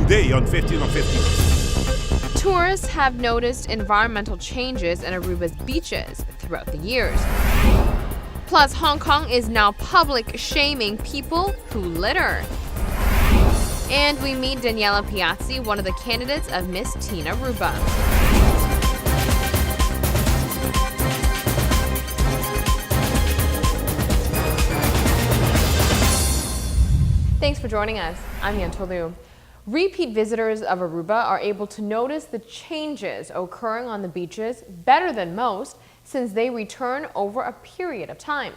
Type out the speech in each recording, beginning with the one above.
today on 15 on 15. Tourists have noticed environmental changes in Aruba's beaches throughout the years. Plus, Hong Kong is now public shaming people who litter. And we meet Daniela Piazzi, one of the candidates of Miss Teen Aruba. Thanks for joining us. I'm Yentl Lieuw. Repeat visitors of Aruba are able to notice the changes occurring on the beaches better than most since they return over a period of time.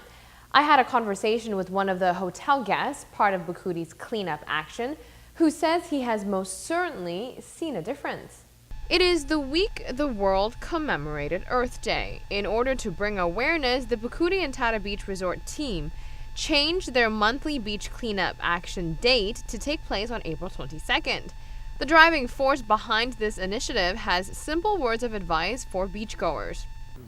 I had a conversation with one of the hotel guests, part of Bukuti's cleanup action, who says he has most certainly seen a difference. It is the week the world commemorated Earth Day. In order to bring awareness, the Bukuti and Tata Beach Resort team changed their monthly beach cleanup action date to take place on April 22nd. The driving force behind this initiative has simple words of advice for beachgoers.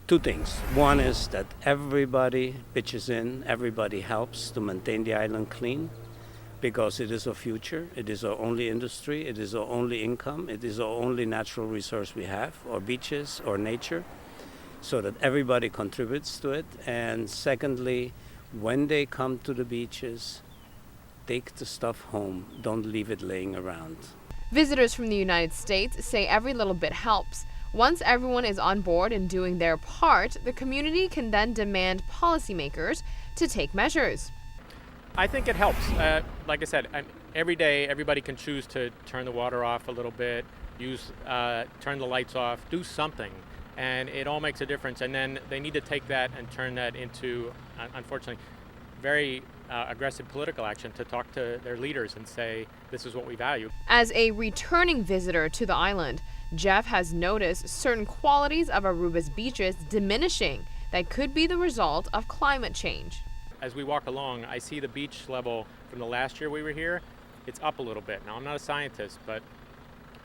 Two things. One is that everybody pitches in, everybody helps to maintain the island clean, because it is our future, it is our only industry, it is our only income, it is our only natural resource we have, our beaches, our nature, so that everybody contributes to it. And secondly, when they come to the beaches, take the stuff home, don't leave it laying around. Visitors from the United States say every little bit helps. Once everyone is on board and doing their part, the community can then demand policymakers to take measures. I think it helps. Like I said, every day everybody can choose to turn the water off a little bit, turn the lights off, do something, and it all makes a difference. And then they need to take that and turn that into, unfortunately, very aggressive political action to talk to their leaders and say, this is what we value. As a returning visitor to the island, Jeff has noticed certain qualities of Aruba's beaches diminishing that could be the result of climate change. As we walk along, I see the beach level from the last year we were here, it's up a little bit. Now, I'm not a scientist, but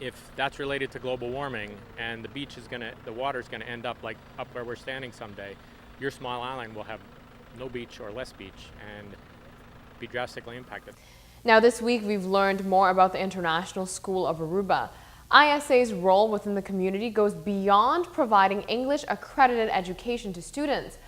if that's related to global warming and the water's gonna end up like up where we're standing someday, your small island will have no beach or less beach and be drastically impacted. Now this week we've learned more about the International School of Aruba. ISA's role within the community goes beyond providing English accredited education to students.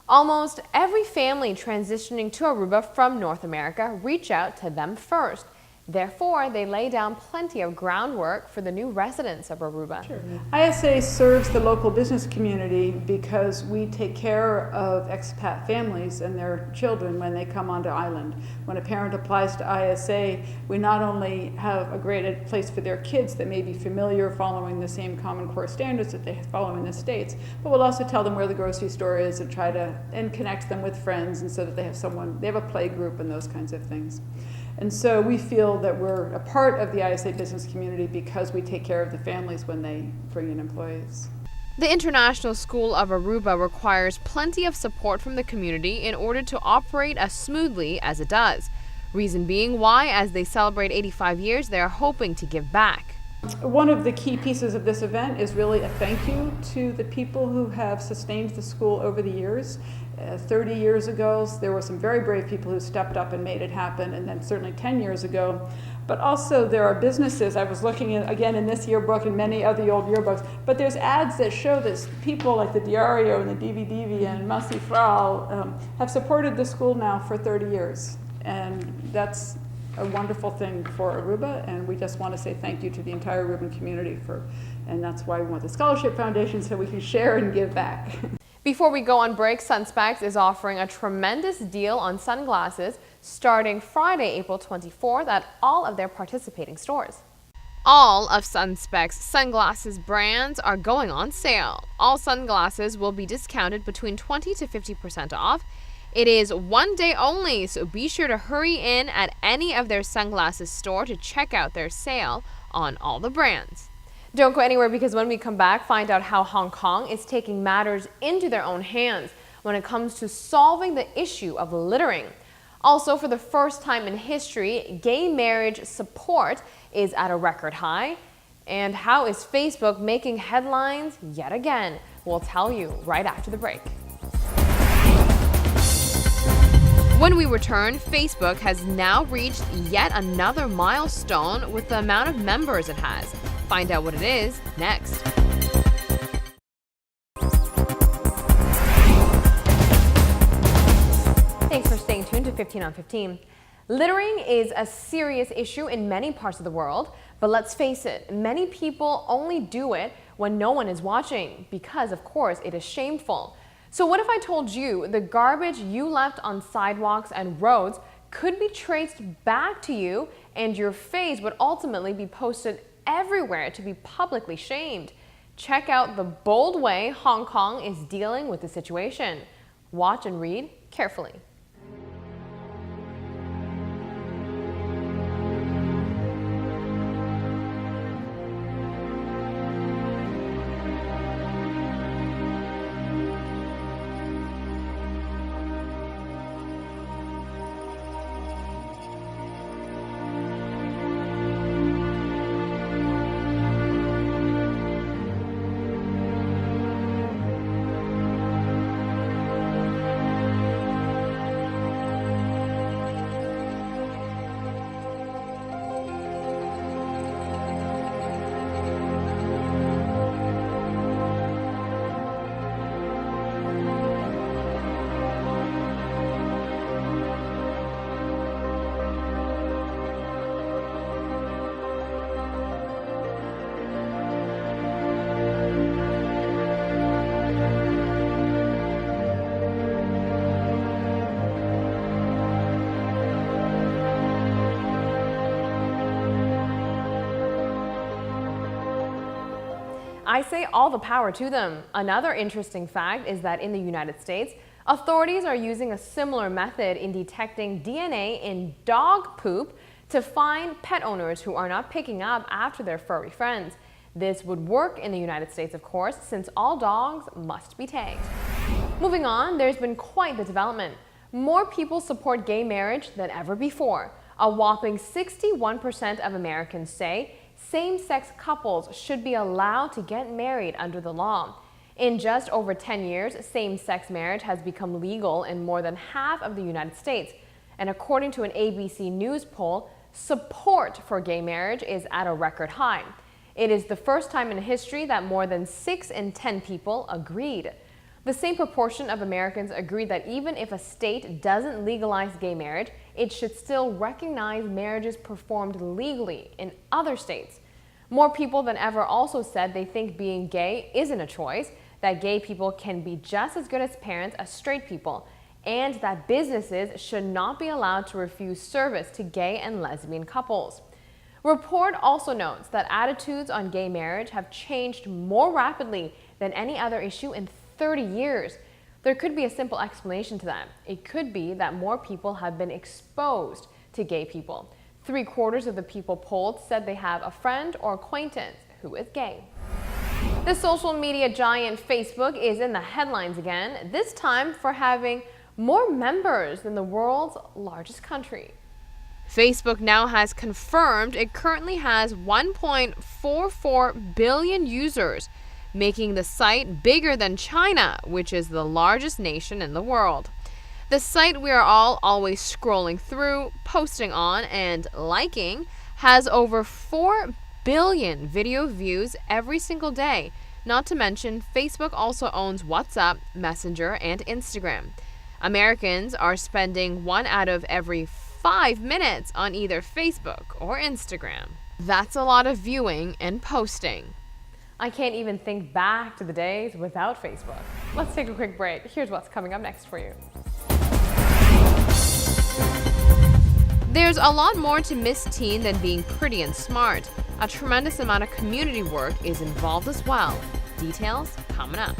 Almost every family transitioning to Aruba from North America reach out to them first. Therefore, they lay down plenty of groundwork for the new residents of Aruba. Sure. ISA serves the local business community because we take care of expat families and their children when they come onto island. When a parent applies to ISA, we not only have a great place for their kids that may be familiar following the same Common Core standards that they follow in the States, but we'll also tell them where the grocery store is and try to connect them with friends, and so that they have a play group and those kinds of things. And so we feel that we're a part of the ISA business community because we take care of the families when they bring in employees. The International School of Aruba requires plenty of support from the community in order to operate as smoothly as it does. Reason being why, as they celebrate 85 years, they are hoping to give back. One of the key pieces of this event is really a thank you to the people who have sustained the school over the years. 30 years ago, there were some very brave people who stepped up and made it happen, and then certainly 10 years ago. But also there are businesses, I was looking at, again in this yearbook and many other old yearbooks, but there's ads that show this people like the Diario and the DVDV and Masi Frau have supported the school now for 30 years. And that's a wonderful thing for Aruba, and we just want to say thank you to the entire Aruban community and that's why we want the Scholarship Foundation, so we can share and give back. Before we go on break, Sunspecs is offering a tremendous deal on sunglasses starting Friday, April 24th at all of their participating stores. All of Sunspecs sunglasses brands are going on sale. All sunglasses will be discounted between 20 to 50% off. It is one day only, so be sure to hurry in at any of their sunglasses store to check out their sale on all the brands. Don't go anywhere, because when we come back, find out how Hong Kong is taking matters into their own hands when it comes to solving the issue of littering. Also, for the first time in history, gay marriage support is at a record high. And how is Facebook making headlines yet again? We'll tell you right after the break. When we return, Facebook has now reached yet another milestone with the amount of members it has. Find out what it is next. Thanks for staying tuned to 15 on 15. Littering is a serious issue in many parts of the world, but let's face it, many people only do it when no one is watching because, of course, it is shameful. So what if I told you the garbage you left on sidewalks and roads could be traced back to you and your face would ultimately be posted everywhere to be publicly shamed? Check out the bold way Hong Kong is dealing with the situation. Watch and read carefully. I say all the power to them. Another interesting fact is that in the United States, authorities are using a similar method in detecting DNA in dog poop to find pet owners who are not picking up after their furry friends. This would work in the United States, of course, since all dogs must be tagged. Moving on, there's been quite the development. More people support gay marriage than ever before. A whopping 61% of Americans say same-sex couples should be allowed to get married under the law. In just over 10 years, same-sex marriage has become legal in more than half of the United States. And according to an ABC News poll, support for gay marriage is at a record high. It is the first time in history that more than 6 in 10 people agreed. The same proportion of Americans agreed that even if a state doesn't legalize gay marriage, it should still recognize marriages performed legally in other states. More people than ever also said they think being gay isn't a choice, that gay people can be just as good as parents as straight people, and that businesses should not be allowed to refuse service to gay and lesbian couples. Report also notes that attitudes on gay marriage have changed more rapidly than any other issue in 30 years. There could be a simple explanation to that. It could be that more people have been exposed to gay people. 3/4 of the people polled said they have a friend or acquaintance who is gay. The social media giant Facebook is in the headlines again, this time for having more members than the world's largest country. Facebook now has confirmed it currently has 1.44 billion users, making the site bigger than China, which is the largest nation in the world. The site we are all always scrolling through, posting on, and liking has over 4 billion video views every single day. Not to mention, Facebook also owns WhatsApp, Messenger, and Instagram. Americans are spending 1 out of every 5 minutes on either Facebook or Instagram. That's a lot of viewing and posting. I can't even think back to the days without Facebook. Let's take a quick break. Here's what's coming up next for you. There's a lot more to Miss Teen than being pretty and smart. A tremendous amount of community work is involved as well. Details coming up.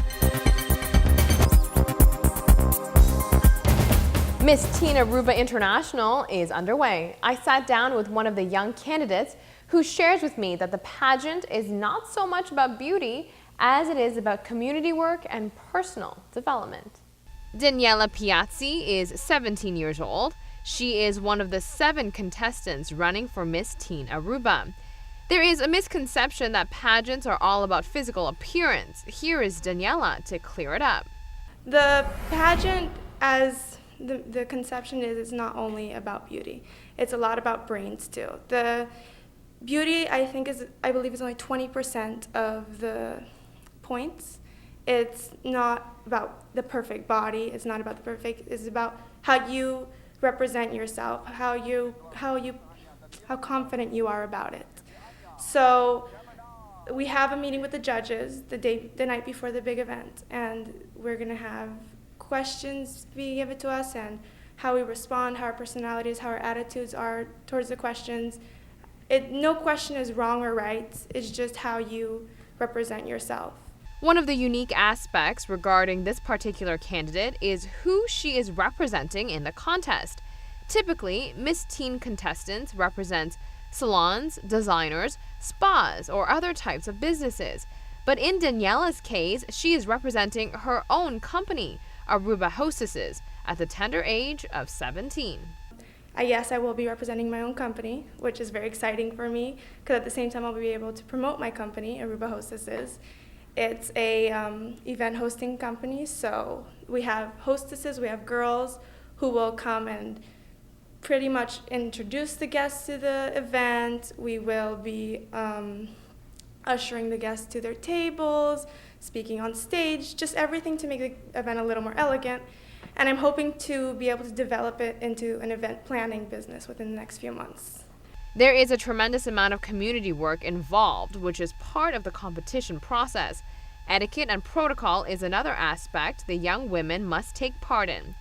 Miss Teen Aruba International is underway. I sat down with one of the young candidates who shares with me that the pageant is not so much about beauty as it is about community work and personal development. Daniela Piazzi is 17 years old. She is one of the 7 contestants running for Miss Teen Aruba. There is a misconception that pageants are all about physical appearance. Here is Daniela to clear it up. The pageant, as the conception is it's not only about beauty. It's a lot about brains too. The beauty, I believe is only 20% of the points. It's not about the perfect body. It's not about the perfect. It's about how you represent yourself, how confident you are about it. So we have a meeting with the judges the night before the big event, and we're gonna have questions being given to us and how we respond, how our personalities, how our attitudes are towards the questions. No question is wrong or right. It's just how you represent yourself. One of the unique aspects regarding this particular candidate is who she is representing in the contest. Typically, Miss Teen contestants represent salons, designers, spas, or other types of businesses. But in Daniela's case, she is representing her own company, Aruba Hostesses, at the tender age of 17. Yes, I will be representing my own company, which is very exciting for me, because at the same time I'll be able to promote my company, Aruba Hostesses. It's a event hosting company, so we have hostesses, we have girls who will come and pretty much introduce the guests to the event. We will be ushering the guests to their tables, speaking on stage, just everything to make the event a little more elegant. And I'm hoping to be able to develop it into an event planning business within the next few months. There is a tremendous amount of community work involved, which is part of the competition process. Etiquette and protocol is another aspect the young women must take part in.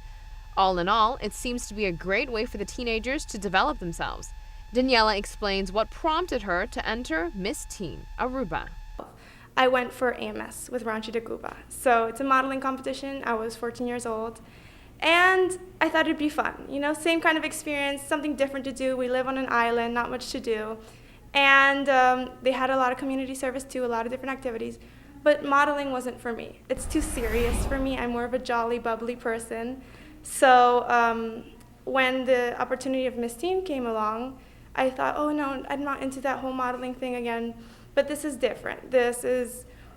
All in all, it seems to be a great way for the teenagers to develop themselves. Daniela explains what prompted her to enter Miss Teen Aruba. I went for AMS with Rancho de Cuba. So it's a modeling competition. I was 14 years old. And I thought it'd be fun. Same kind of experience, something different to do. We live on an island, not much to do. And they had a lot of community service too, a lot of different activities. But modeling wasn't for me. It's too serious for me. I'm more of a jolly, bubbly person. So when the opportunity of Miss Teen came along, I thought, oh no, I'm not into that whole modeling thing again. But this is different.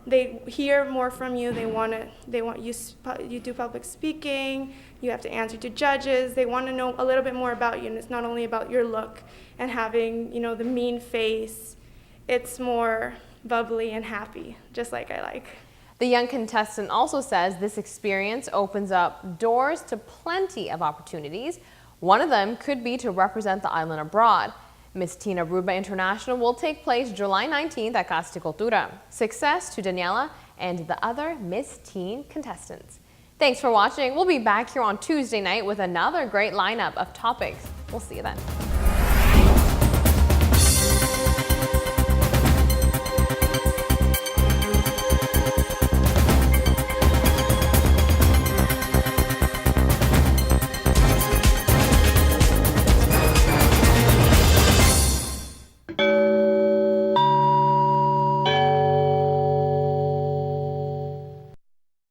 They hear more from you. They want you do public speaking. You have to answer to judges. They want to know a little bit more about you, and it's not only about your look and having, the mean face. It's more bubbly and happy, just like I like. The young contestant also says this experience opens up doors to plenty of opportunities. One of them could be to represent the island abroad. Miss Teen Aruba International will take place July 19th at Casa de Cultura. Success to Daniela and the other Miss Teen contestants. Thanks for watching. We'll be back here on Tuesday night with another great lineup of topics. We'll see you then.